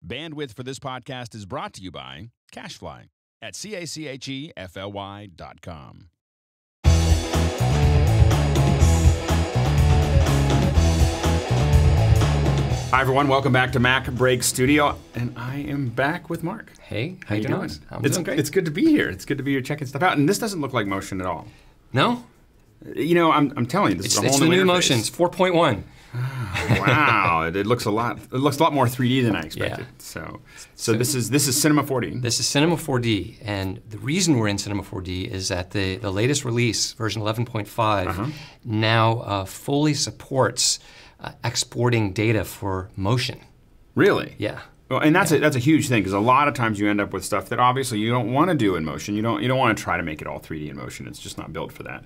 Bandwidth for this podcast is brought to you by CacheFly at CACHEFLY.com. Hi, everyone. Welcome back to Mac Break Studio. And I am back with Mark. Hey, how you doing? I'm doing great. It's good to be here. It's good to be here checking stuff out. And this doesn't look like Motion at all. No? You know, I'm telling you, this is a whole it's new the new interface. Motion. It's 4.1. Wow, it looks a lot more 3D than I expected. Yeah. So this is Cinema 4D. This is Cinema 4D, and the reason we're in Cinema 4D is that the latest release, version 11.5, now fully supports exporting data for motion. Really? Yeah. Well, and that's a huge thing, because a lot of times you end up with stuff that obviously you don't want to do in motion. You don't want to try to make it all 3D in motion. It's just not built for that.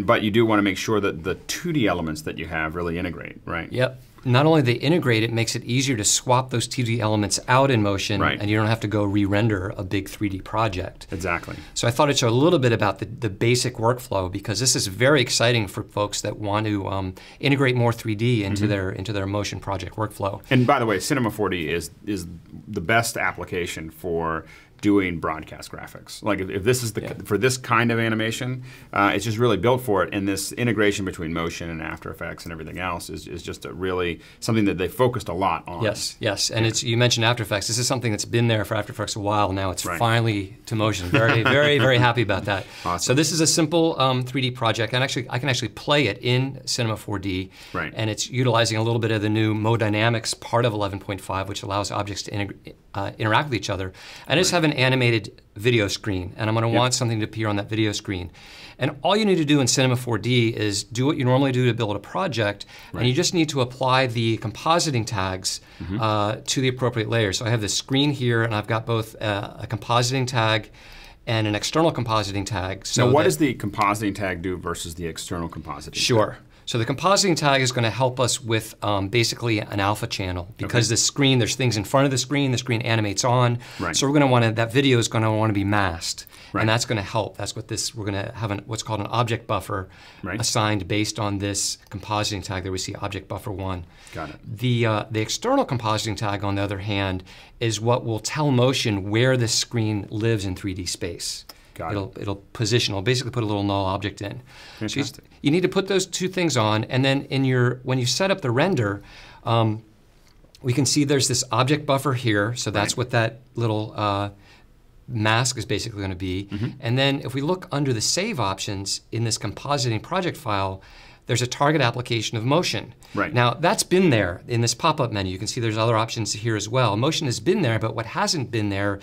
But you do want to make sure that the 2D elements that you have really integrate, right? Yep. Not only they integrate, it makes it easier to swap those 2D elements out in motion, right, and you don't have to go re-render a big 3D project. Exactly. So I thought I'd show a little bit about the basic workflow, because this is very exciting for folks that want to integrate more 3D into their motion project workflow. And by the way, Cinema 4D is the best application for doing broadcast graphics. Like if this is for this kind of animation, it's just really built for it. And this integration between Motion and After Effects and everything else is just really something that they focused a lot on. Yes, yes. And you mentioned After Effects. This is something that's been there for After Effects a while now. It's finally to Motion. Very, very, very happy about that. Awesome. So this is a simple 3D project, and I can actually play it in Cinema 4D. Right. And it's utilizing a little bit of the new MoDynamics part of 11.5, which allows objects to interact with each other. And I just have an animated video screen, and I'm going to want something to appear on that video screen. And all you need to do in Cinema 4D is do what you normally do to build a project, and you just need to apply the compositing tags to the appropriate layer. So I have this screen here, and I've got both a compositing tag and an external compositing tag. So now, what does the compositing tag do versus the external compositing tag? Sure. So the compositing tag is going to help us with basically an alpha channel, because the screen, there's things in front of the screen animates on. Right. So we're going to want to, that video is going to want to be masked. Right. And that's going to help. That's what we're going to have what's called an object buffer assigned based on this compositing tag. There we see object buffer 1. Got it. The external compositing tag, on the other hand, is what will tell Motion where the screen lives in 3D space. It'll position, it'll basically put a little null object in. Fantastic. So you need to put those two things on, and then when you set up the render, we can see there's this object buffer here, so that's what that little mask is basically going to be. And then if we look under the save options in this compositing project file, there's a target application of Motion. Right. Now, that's been there in this pop-up menu. You can see there's other options here as well. Motion has been there, but what hasn't been there,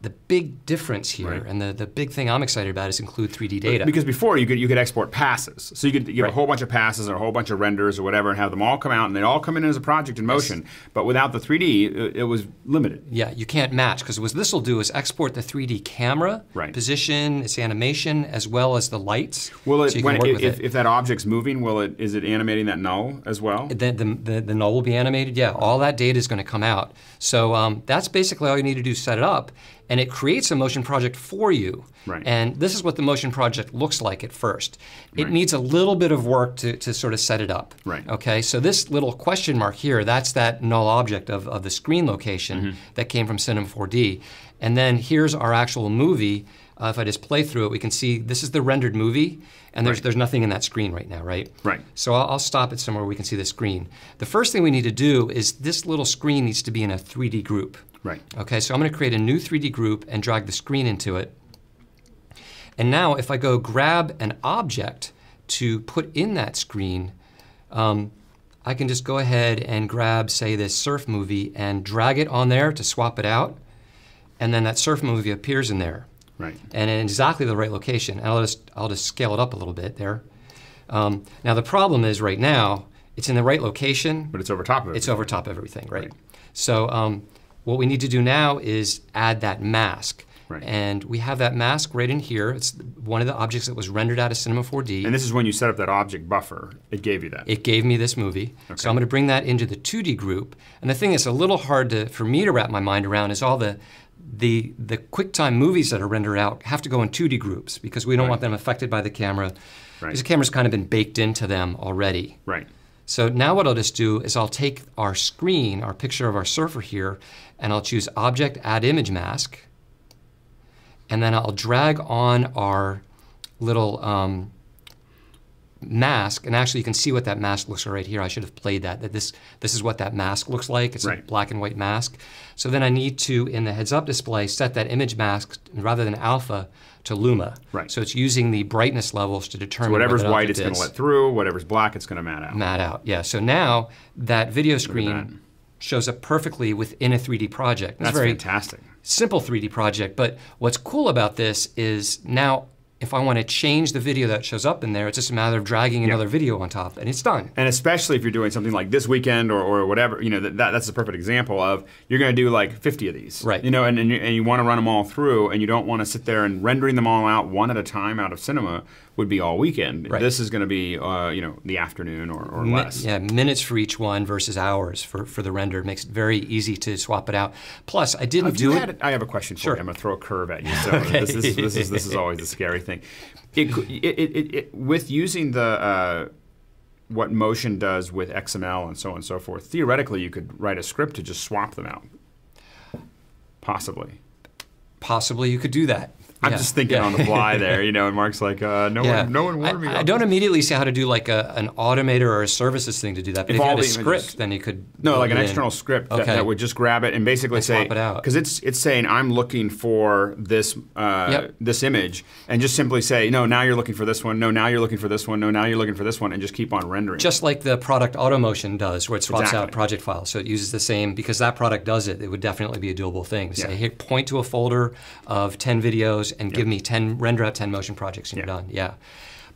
the big difference here, and the big thing I'm excited about, is include 3D data. Because before you could export passes, so you could have a whole bunch of passes or a whole bunch of renders or whatever, and have them all come out, and they all come in as a project in Motion. But without the 3D, it was limited. Yeah, you can't match, because what this will do is export the 3D camera position, its animation, as well as the lights. Will it, so if that object's moving, is it animating that null as well? The null will be animated. Yeah, all that data is going to come out. So that's basically all you need to do: set it up. And it creates a Motion project for you. Right. And this is what the Motion project looks like at first. It needs a little bit of work to sort of set it up. Right. Okay, so this little question mark here, that's that null object of the screen location that came from Cinema 4D. And then here's our actual movie. If I just play through it, we can see this is the rendered movie, and there's nothing in that screen right now, right? Right. So I'll stop it somewhere where we can see the screen. The first thing we need to do is this little screen needs to be in a 3D group. Right. Okay, so I'm going to create a new 3D group and drag the screen into it. And now if I go grab an object to put in that screen, I can just go ahead and grab, say, this surf movie and drag it on there to swap it out. And then that surf movie appears in there. Right. And in exactly the right location. And I'll just scale it up a little bit there. Now the problem is right now, it's in the right location. But it's over top of everything. It's over top of everything, right? So what we need to do now is add that mask. Right. And we have that mask right in here. It's one of the objects that was rendered out of Cinema 4D. And this is when you set up that object buffer, it gave you that. It gave me this movie. Okay. So I'm going to bring that into the 2D group. And the thing that's a little hard for me to wrap my mind around is all the QuickTime movies that are rendered out have to go in 2D groups, because we don't want them affected by the camera. Because the camera's kind of been baked into them already. Right. So now what I'll just do is I'll take our screen, our picture of our surfer here, and I'll choose Object, Add Image Mask, and then I'll drag on our little mask, and actually you can see what that mask looks like right here. I should have played that this is what that mask looks like. It's a black and white mask. So then I need to, in the heads-up display, set that image mask, rather than alpha, to luma. Right. So it's using the brightness levels to determine so whatever's what white it's going to let through, whatever's black it's going to matte out. Matte out, yeah. So now that video screen shows up perfectly within a 3D project. That's very fantastic. Simple 3D project, but what's cool about this is now if I want to change the video that shows up in there, it's just a matter of dragging another video on top, and it's done. And especially if you're doing something like this weekend or whatever, you know, that's a perfect example of you're going to do like 50 of these, right? You know, and you want to run them all through, and you don't want to sit there and rendering them all out one at a time out of Cinema would be all weekend. Right. This is going to be, you know, the afternoon or less. Yeah, minutes for each one versus hours for the render. It makes it very easy to swap it out. Plus, I didn't do it. I have a question for you. I'm going to throw a curve at you. So okay. this is always the scary thing. With using the what Motion does with XML and so on and so forth, theoretically you could write a script to just swap them out. Possibly. Possibly you could do that. I'm just thinking on the fly there, you know, and Mark's like, no one warned me. I don't immediately see how to do like an automator or a services thing to do that. But if you had a script, then you could like an external script that would just grab it and basically say, because it's saying I'm looking for this this image, and just simply say, no, now you're looking for this one. No, now you're looking for this one. No, now you're looking for this one, and just keep on rendering. Just like the product AutoMotion does, where it swaps out project files. So it uses the same, because that product does it. It would definitely be a doable thing to say, here, point to a folder of 10 videos and give me 10, render out 10 motion projects, and you're done. Yeah.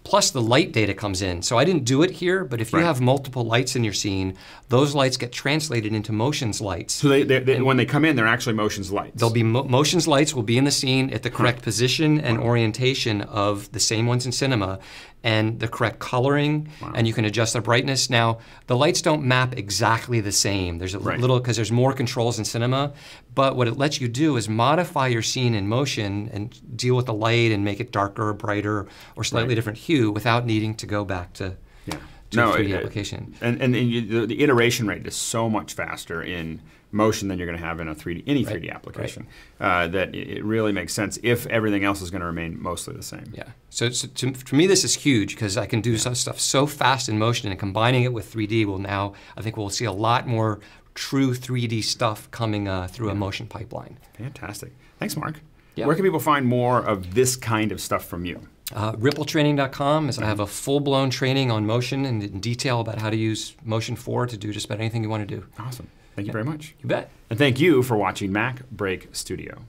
Plus the light data comes in. So I didn't do it here, but if you have multiple lights in your scene, those lights get translated into Motion's lights. So when they come in, they're actually Motion's lights. They'll be Motion's lights will be in the scene at the correct position and orientation of the same ones in Cinema, and the correct coloring, and you can adjust their brightness. Now, the lights don't map exactly the same. There's a little, because there's more controls in Cinema, but what it lets you do is modify your scene in Motion and deal with the light and make it darker, brighter, or slightly different hue without needing to go back to a 3D application. And the iteration rate is so much faster in Motion than you're going to have in a 3D application. That it really makes sense if everything else is going to remain mostly the same. Yeah. So for me, this is huge because I can do some stuff so fast in Motion, and combining it with 3D will now, I think we'll see a lot more true 3D stuff coming through a Motion pipeline. Fantastic. Thanks, Mark. Yeah. Where can people find more of this kind of stuff from you? Rippletraining.com is I have a full-blown training on Motion and in detail about how to use Motion 4 to do just about anything you want to do. Awesome. Thank you very much. You bet. And thank you for watching MacBreak Studio.